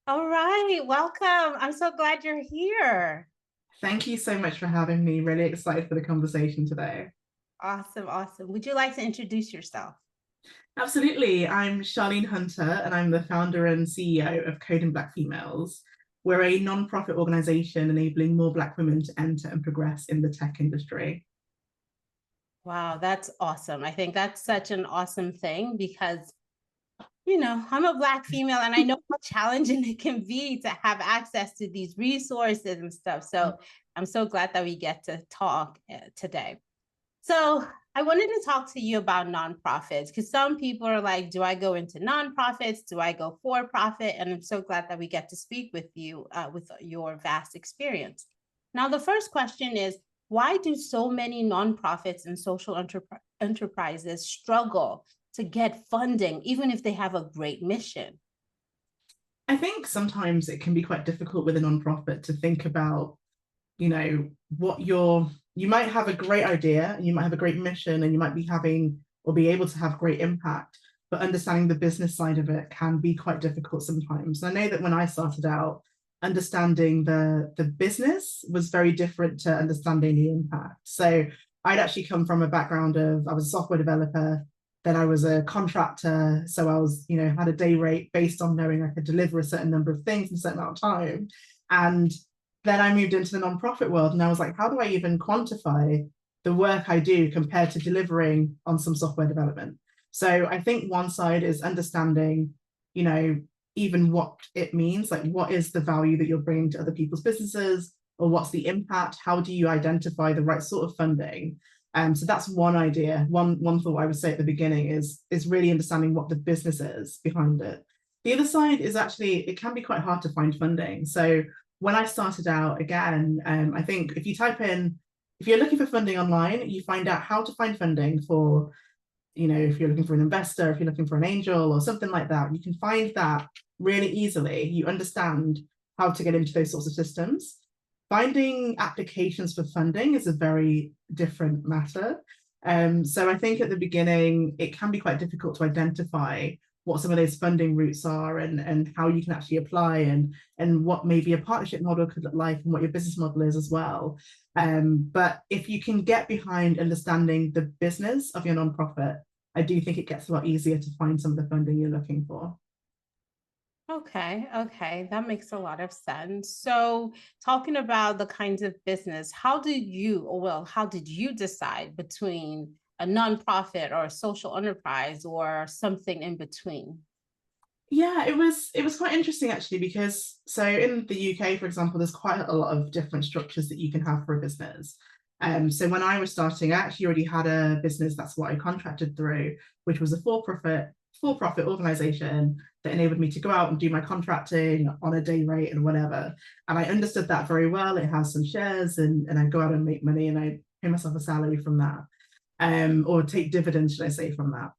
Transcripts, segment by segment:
All right, welcome. I'm so glad you're here. Thank you so much for having me. Really excited for the conversation today. Awesome, awesome. Would you like to introduce yourself? Absolutely. I'm Charlene Hunter, and I'm the founder and CEO of Coding Black Females. We're a non-profit organization enabling more Black women to enter and progress in the tech industry. Wow, that's awesome. I think that's such an awesome thing because, I'm a Black female and I know how challenging it can be to have access to these resources and stuff. So I'm so glad that we get to talk today. So I wanted to talk to you about nonprofits because some people are like, do I go into nonprofits? Do I go for profit? And I'm so glad that we get to speak with you with your vast experience. Now, the first question is, why do so many nonprofits and social enterprises struggle to get funding, even if they have a great mission? I think sometimes it can be quite difficult with a nonprofit to think about, what you might have a great idea and you might have a great mission and you might be having or be able to have great impact, but understanding the business side of it can be quite difficult sometimes. And I know that when I started out, understanding the business was very different to understanding the impact. So I'd actually come from a background of I was a software developer, then I was a contractor. So I was, had a day rate based on knowing I could deliver a certain number of things in a certain amount of time. And then I moved into the nonprofit world and I was like, how do I even quantify the work I do compared to delivering on some software development? So I think one side is understanding, you know, even what it means, like what is the value that you're bringing to other people's businesses, or what's the impact? How do you identify the right sort of funding? So that's one idea. One thought I would say at the beginning is really understanding what the business is behind it. The other side is actually it can be quite hard to find funding. So when I started out again, I think if you're looking for funding online, you find out how to find funding for, if you're looking for an investor, if you're looking for an angel or something like that, you can find that really easily. You understand how to get into those sorts of systems. Finding applications for funding is a very different matter. So I think at the beginning, it can be quite difficult to identify what some of those funding routes are and how you can actually apply and what maybe a partnership model could look like and what your business model is as well. But if you can get behind understanding the business of your nonprofit, I do think it gets a lot easier to find some of the funding you're looking for. Okay, okay, that makes a lot of sense. So, talking about the kinds of business, how did you decide between a nonprofit or a social enterprise or something in between? Yeah, it was quite interesting actually because so in the UK, for example, there's quite a lot of different structures that you can have for a business. So when I was starting, I actually already had a business. That's what I contracted through, which was a for-profit organization that enabled me to go out and do my contracting on a day rate and whatever. And I understood that very well. It has some shares and I go out and make money and I pay myself a salary from that, or take dividends, should I say, from that.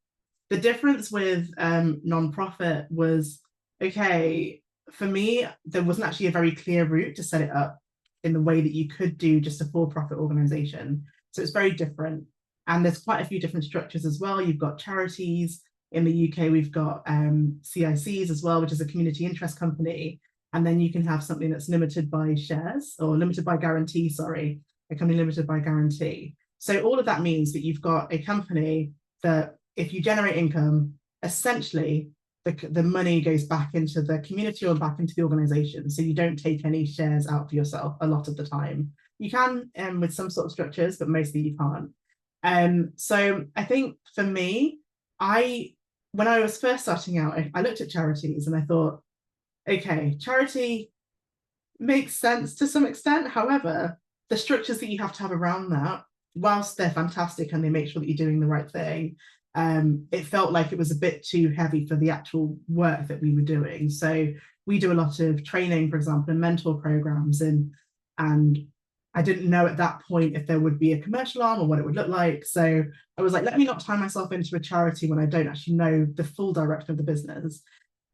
The difference with nonprofit was okay, for me, there wasn't actually a very clear route to set it up in the way that you could do just a for profit organization. So it's very different. And there's quite a few different structures as well. You've got charities. In the UK, we've got CICs as well, which is a community interest company. And then you can have something that's limited by shares or limited by guarantee, sorry, a company limited by guarantee. So all of that means that you've got a company that if you generate income, essentially the money goes back into the community or back into the organization. So you don't take any shares out for yourself a lot of the time. You can with some sort of structures, but mostly you can't. So I think for me, when I was first starting out, I looked at charities and I thought, okay, charity makes sense to some extent. However, the structures that you have to have around that, whilst they're fantastic and they make sure that you're doing the right thing, it felt like it was a bit too heavy for the actual work that we were doing. So we do a lot of training, for example, and mentor programs, and I didn't know at that point if there would be a commercial arm or what it would look like. So I was like, let me not tie myself into a charity when I don't actually know the full direction of the business.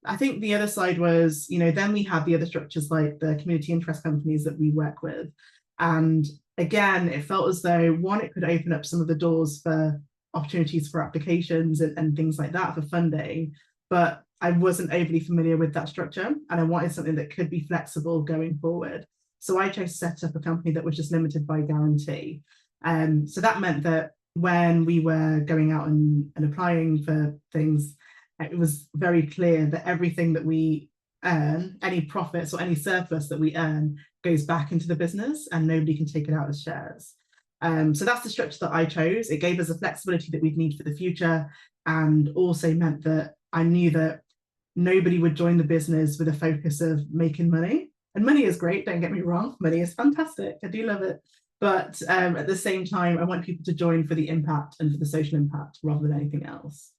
I think the other side was, then we had the other structures like the community interest companies that we work with. And again, it felt as though one, it could open up some of the doors for opportunities for applications and things like that for funding. But I wasn't overly familiar with that structure, and I wanted something that could be flexible going forward. So I chose to set up a company that was just limited by guarantee. So that meant that when we were going out and applying for things, it was very clear that everything that we earn, any profits or any surplus that we earn, goes back into the business and nobody can take it out as shares. So that's the structure that I chose. It gave us the flexibility that we'd need for the future, and also meant that I knew that nobody would join the business with a focus of making money. And money is great, don't get me wrong. Money is fantastic. I do love it. But at the same time, I want people to join for the impact and for the social impact rather than anything else.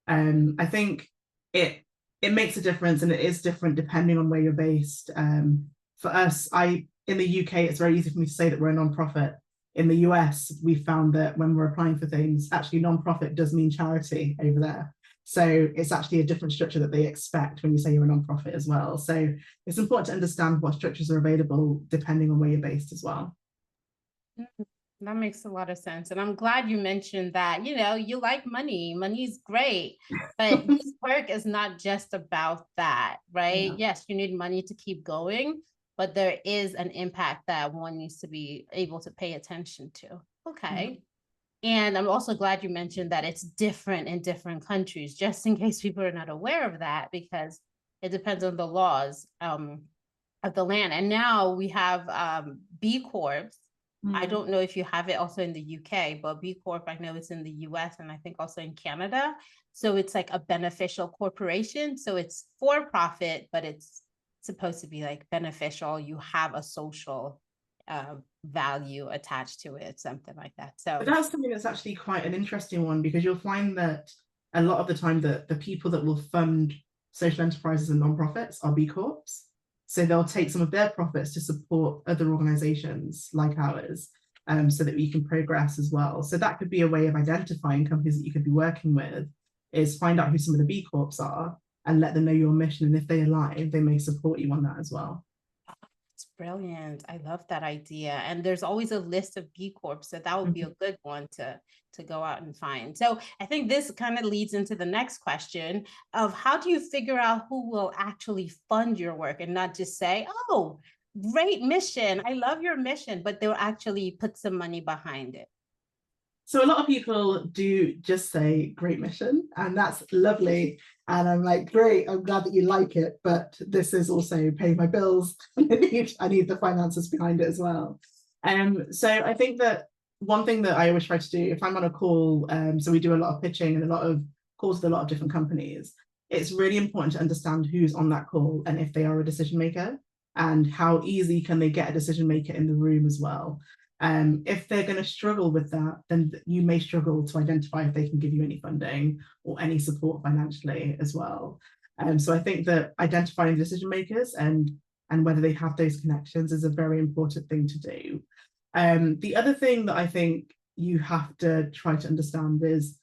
I think it makes a difference, and it is different depending on where you're based. For us, in the UK, it's very easy for me to say that we're a non-profit. In the US, we found that when we're applying for things, actually non-profit does mean charity over there. So it's actually a different structure that they expect when you say you're a non-profit as well. So it's important to understand what structures are available depending on where you're based as well. That makes a lot of sense. And I'm glad you mentioned that, you like money. Money's great, but this work is not just about that, right? Yeah. Yes, you need money to keep going, but there is an impact that one needs to be able to pay attention to. Okay. And I'm also glad you mentioned that it's different in different countries, just in case people are not aware of that, because it depends on the laws of the land. And now we have B Corps. I don't know if you have it also in the UK, but B Corp, I know it's in the US and I think also in Canada. So it's like a beneficial corporation. So it's for profit, but it's supposed to be like beneficial. You have a social value attached to it, something like that. So but that's something that's actually quite an interesting one, because you'll find that a lot of the time that the people that will fund social enterprises and nonprofits are B Corps. So they'll take some of their profits to support other organizations like ours, so that we can progress as well. So that could be a way of identifying companies that you could be working with, is find out who some of the B Corps are and let them know your mission. And if they align, they may support you on that as well. It's brilliant. I love that idea. And there's always a list of B Corps. So that would be a good one to go out and find. So I think this kind of leads into the next question of how do you figure out who will actually fund your work and not just say, oh, great mission. I love your mission, but they'll actually put some money behind it. So a lot of people do just say great mission, and that's lovely. And I'm like, great, I'm glad that you like it, but this is also paying my bills. I need the finances behind it as well. So I think that one thing that I always try to do if I'm on a call, so we do a lot of pitching and a lot of calls with a lot of different companies, it's really important to understand who's on that call and if they are a decision maker, and how easy can they get a decision maker in the room as well. If they're going to struggle with that, then you may struggle to identify if they can give you any funding or any support financially as well. So I think that identifying decision makers and whether they have those connections is a very important thing to do. The other thing that I think you have to try to understand is,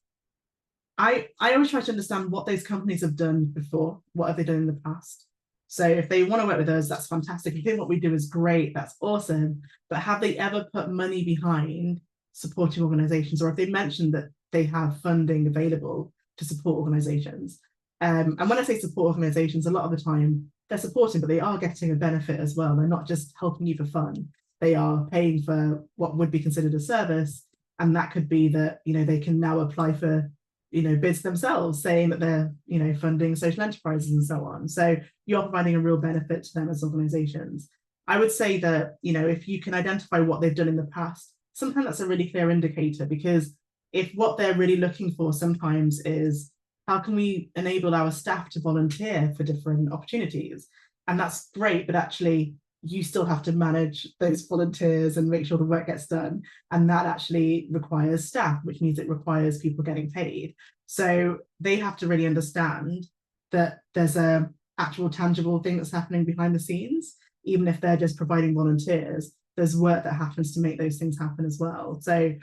I always try to understand what those companies have done before. What have they done in the past? So if they want to work with us, that's fantastic. If you think what we do is great, that's awesome. But have they ever put money behind supporting organizations, or have they mentioned that they have funding available to support organizations? And when I say support organizations, a lot of the time they're supporting, but they are getting a benefit as well. They're not just helping you for fun. They are paying for what would be considered a service. And that could be that, they can now apply for bids themselves, saying that they're, funding social enterprises and so on. So you're providing a real benefit to them as organizations. I would say that, if you can identify what they've done in the past, sometimes that's a really clear indicator, because if what they're really looking for sometimes is, how can we enable our staff to volunteer for different opportunities? And that's great, but actually you still have to manage those volunteers and make sure the work gets done. And that actually requires staff, which means it requires people getting paid. So they have to really understand that there's a actual tangible thing that's happening behind the scenes. Even if they're just providing volunteers, there's work that happens to make those things happen as well. So,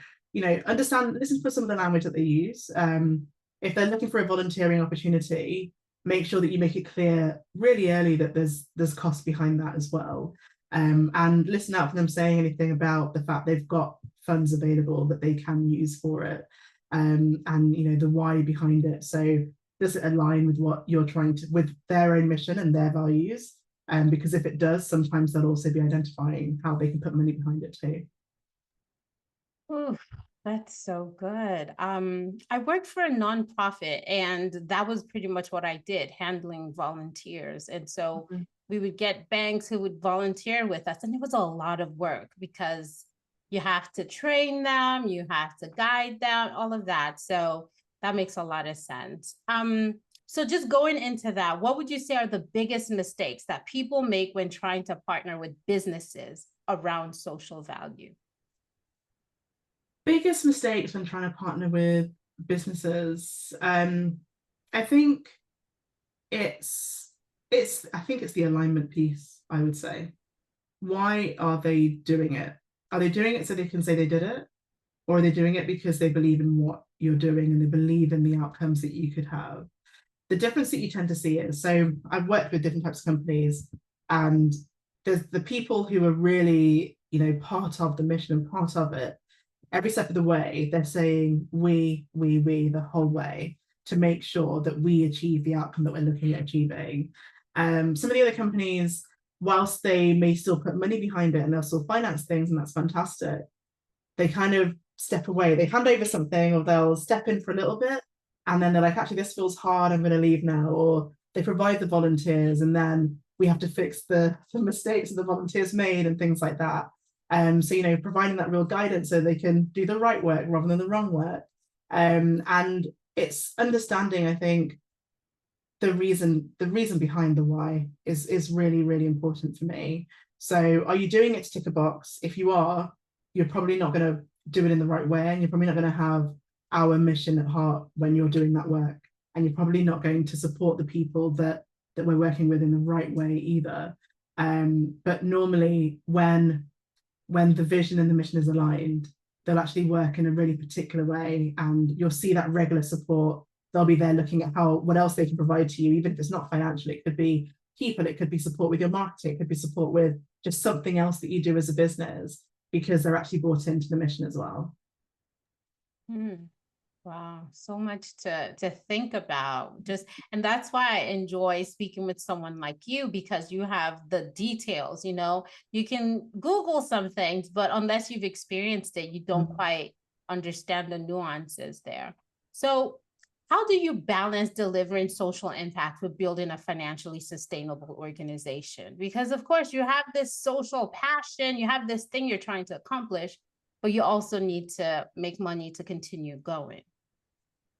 understand, listen for some of the language that they use. If they're looking for a volunteering opportunity, make sure that you make it clear really early that there's cost behind that as well. And listen out for them saying anything about the fact they've got funds available that they can use for it, and the why behind it. So does it align with what you're trying to, with their own mission and their values? Because if it does, sometimes they'll also be identifying how they can put money behind it too. Oof, that's so good. I worked for a nonprofit, and that was pretty much what I did, handling volunteers. And so Mhm. we would get banks who would volunteer with us, and it was a lot of work because you have to train them, you have to guide them, all of that. So that makes a lot of sense. So just going into that, what would you say are the biggest mistakes that people make when trying to partner with businesses around social value? Biggest mistakes when trying to partner with businesses. I think I think it's the alignment piece, I would say. Why are they doing it? Are they doing it so they can say they did it? Or are they doing it because they believe in what you're doing and they believe in the outcomes that you could have? The difference that you tend to see is, so I've worked with different types of companies, and there's the people who are really, part of the mission and part of it. Every step of the way, they're saying we the whole way to make sure that we achieve the outcome that we're looking at achieving. Some of the other companies, whilst they may still put money behind it and they'll still finance things, and that's fantastic, they kind of step away. They hand over something, or they'll step in for a little bit, and then they're like, actually, this feels hard, I'm going to leave now. Or they provide the volunteers, and then we have to fix the mistakes that the volunteers made and things like that. So, providing that real guidance so they can do the right work rather than the wrong work. And it's understanding, I think, the reason behind the why is really, really important for me. So are you doing it to tick a box? If you are, you're probably not going to do it in the right way, and you're probably not going to have our mission at heart when you're doing that work, and you're probably not going to support the people that we're working with in the right way either. But normally when the vision and the mission is aligned, they'll actually work in a really particular way, and you'll see that regular support. They'll be there looking at what else they can provide to you, even if it's not financially. It could be people, it could be support with your marketing, it could be support with just something else that you do as a business, because they're actually bought into the mission as well. Wow, so much to think about. And that's why I enjoy speaking with someone like you, because you have the details. You can Google some things, but unless you've experienced it, you don't quite understand the nuances there. So how do you balance delivering social impact with building a financially sustainable organization? Because of course you have this social passion, you have this thing you're trying to accomplish, but you also need to make money to continue going.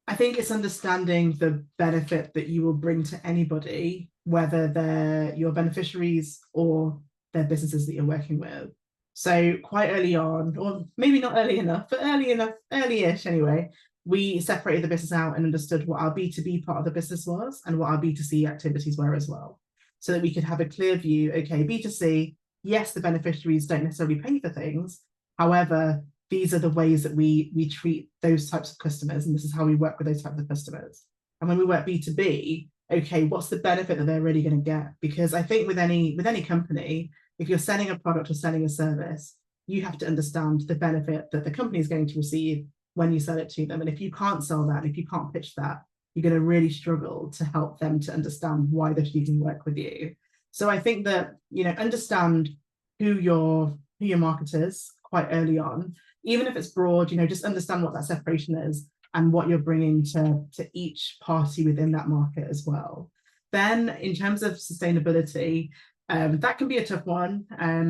I think it's understanding the benefit that you will bring to anybody, whether they're your beneficiaries or they're businesses that you're working with. So quite early on, or maybe not early enough, but early-ish anyway, we separated the business out and understood what our B2B part of the business was and what our B2C activities were as well, so that we could have a clear view. Okay, B2C, yes, the beneficiaries don't necessarily pay for things. However, these are the ways that we treat those types of customers, and this is how we work with those types of customers. And when we work B2B, okay, what's the benefit that they're really going to get? Because I think with any company, if you're selling a product or selling a service, you have to understand the benefit that the company is going to receive when you sell it to them. And if you can't sell that, if you can't pitch that, you're going to really struggle to help them to understand why they should even work with you. So I think that, understand who your marketers quite early on, even if it's broad, just understand what that separation is and what you're bringing to each party within that market as well. Then in terms of sustainability, that can be a tough one.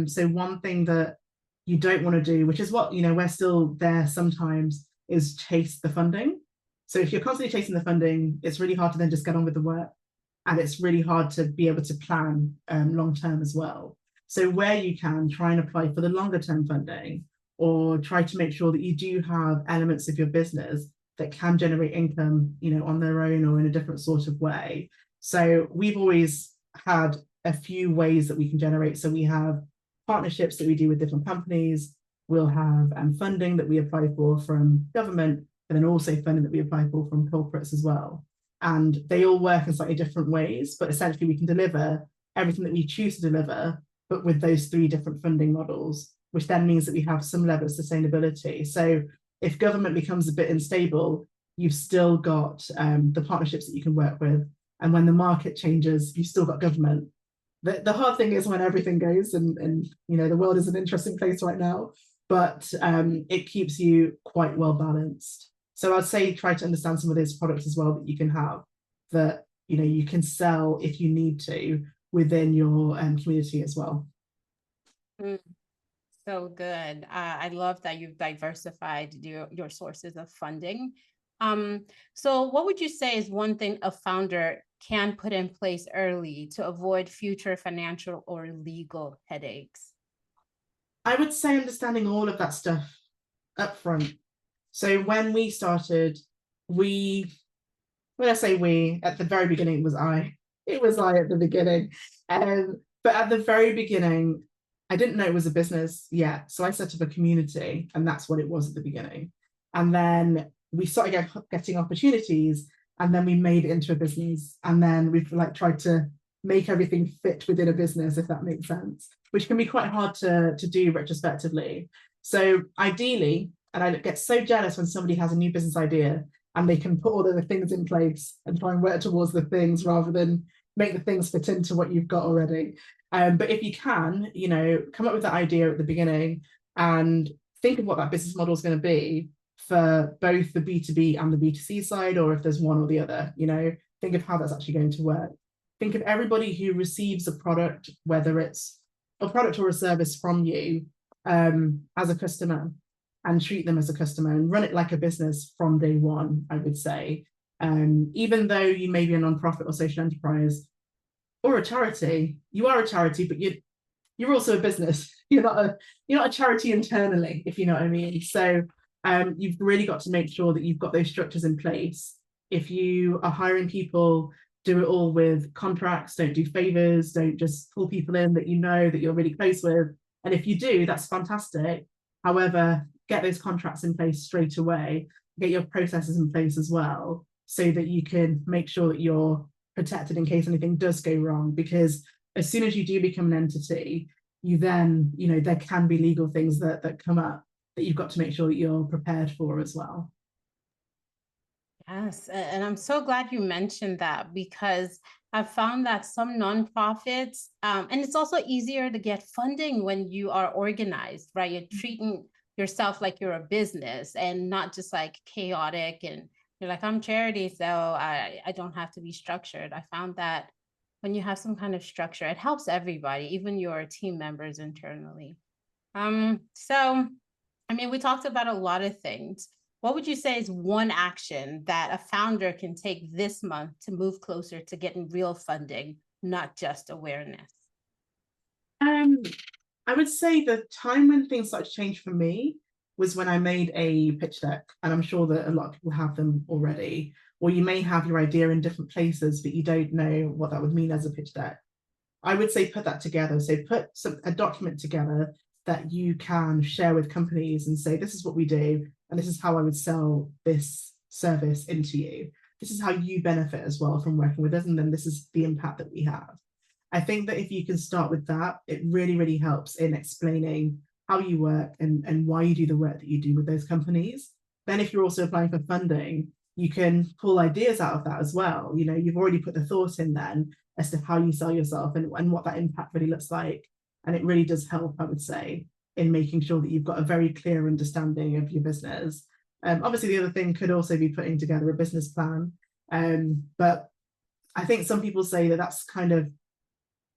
So one thing that you don't want to do, which is what, we're still there sometimes, is chase the funding. So if you're constantly chasing the funding, it's really hard to then just get on with the work. And it's really hard to be able to plan long term as well. So where you can, try and apply for the longer term funding, or try to make sure that you do have elements of your business that can generate income, on their own or in a different sort of way. So we've always had a few ways that we can generate. So we have partnerships that we do with different companies. We'll have funding that we apply for from government, and then also funding that we apply for from corporates as well. And they all work in slightly different ways, but essentially we can deliver everything that we choose to deliver, but with those 3 different funding models, which then means that we have some level of sustainability. So if government becomes a bit unstable, you've still got the partnerships that you can work with. And when the market changes, you've still got government. The hard thing is when everything goes, and you know, the world is an interesting place right now, but it keeps you quite well balanced. So I'd say try to understand some of those products as well that you can have, that you know you can sell if you need to within your community as well. Mm, so good. I love that you've diversified your sources of funding. So what would you say is one thing a founder can put in place early to avoid future financial or legal headaches? I would say understanding all of that stuff up front. So when we started, when I say we, at the very beginning it was I. It was I at the beginning. But at the very beginning, I didn't know it was a business yet. So I set up a community, and that's what it was at the beginning. And then we started getting opportunities, and then we made it into a business. And then we've like tried to make everything fit within a business, if that makes sense, which can be quite hard to do retrospectively. So ideally, and I get so jealous when somebody has a new business idea and they can put all of the things in place and try and work towards the things rather than make the things fit into what you've got already. But if you can, you know, come up with that idea at the beginning and think of what that business model is going to be for both the B2B and the B2C side, or if there's one or the other, you know, think of how that's actually going to work. Think of everybody who receives a product, whether it's a product or a service from you, as a customer, and treat them as a customer and run it like a business from day one, I would say. Even though you may be a nonprofit or social enterprise or a charity, you are a charity, but you're also a business. You're not a charity internally, if you know what I mean. So you've really got to make sure that you've got those structures in place. If you are hiring people, do it all with contracts, don't do favors, don't just pull people in that you know that you're really close with. And if you do, that's fantastic. However, get those contracts in place straight away, get your processes in place as well, so that you can make sure that you're protected in case anything does go wrong. Because as soon as you do become an entity, you then, you know, there can be legal things that come up that you've got to make sure that you're prepared for as well. Yes, and I'm so glad you mentioned that, because I've found that some nonprofits, and it's also easier to get funding when you are organized, right? You're treating yourself like you're a business and not just like chaotic, and you're like, I'm charity, so I don't have to be structured. I found that when you have some kind of structure, it helps everybody, even your team members internally. So I mean, we talked about a lot of things. What would you say is one action that a founder can take this month to move closer to getting real funding, not just awareness? I would say the time when things started to change for me was when I made a pitch deck, and I'm sure that a lot of people have them already, or you may have your idea in different places, but you don't know what that would mean as a pitch deck. I would say put that together. So put a document together that you can share with companies and say, this is what we do, and this is how I would sell this service into you. This is how you benefit as well from working with us, and then this is the impact that we have. I think that if you can start with that, it really, really helps in explaining how you work and why you do the work that you do with those companies. Then if you're also applying for funding, you can pull ideas out of that as well. You know, you've already put the thought in then as to how you sell yourself and what that impact really looks like. And it really does help, I would say, in making sure that you've got a very clear understanding of your business. Obviously, the other thing could also be putting together a business plan. But I think some people say that that's kind of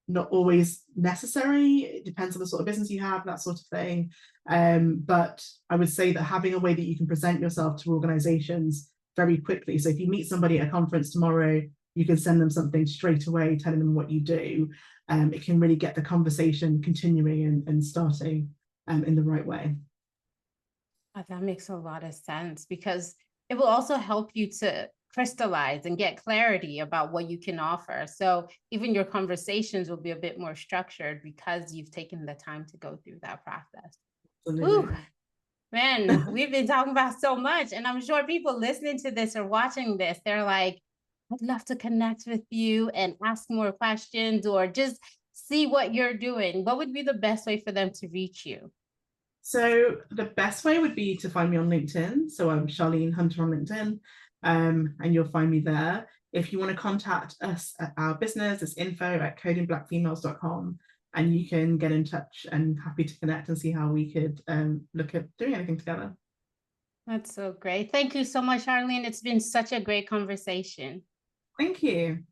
not always necessary. It depends on the sort of business you have, that sort of thing. But I would say that having a way that you can present yourself to organizations very quickly. So if you meet somebody at a conference tomorrow, you can send them something straight away telling them what you do. It can really get the conversation continuing and starting in the right way. That makes a lot of sense, because it will also help you to crystallize and get clarity about what you can offer. So even your conversations will be a bit more structured because you've taken the time to go through that process. Ooh, man, we've been talking about so much, and I'm sure people listening to this or watching this, they're like, I'd love to connect with you and ask more questions or just see what you're doing. What would be the best way for them to reach you? So the best way would be to find me on LinkedIn. So I'm Charlene Hunter on LinkedIn. and you'll find me there. If you want to contact us at our business, it's info@codingblackfemales.com, and you can get in touch, and happy to connect and see how we could look at doing anything together. That's so great. Thank you so much, Charlene. It's been such a great conversation. Thank you.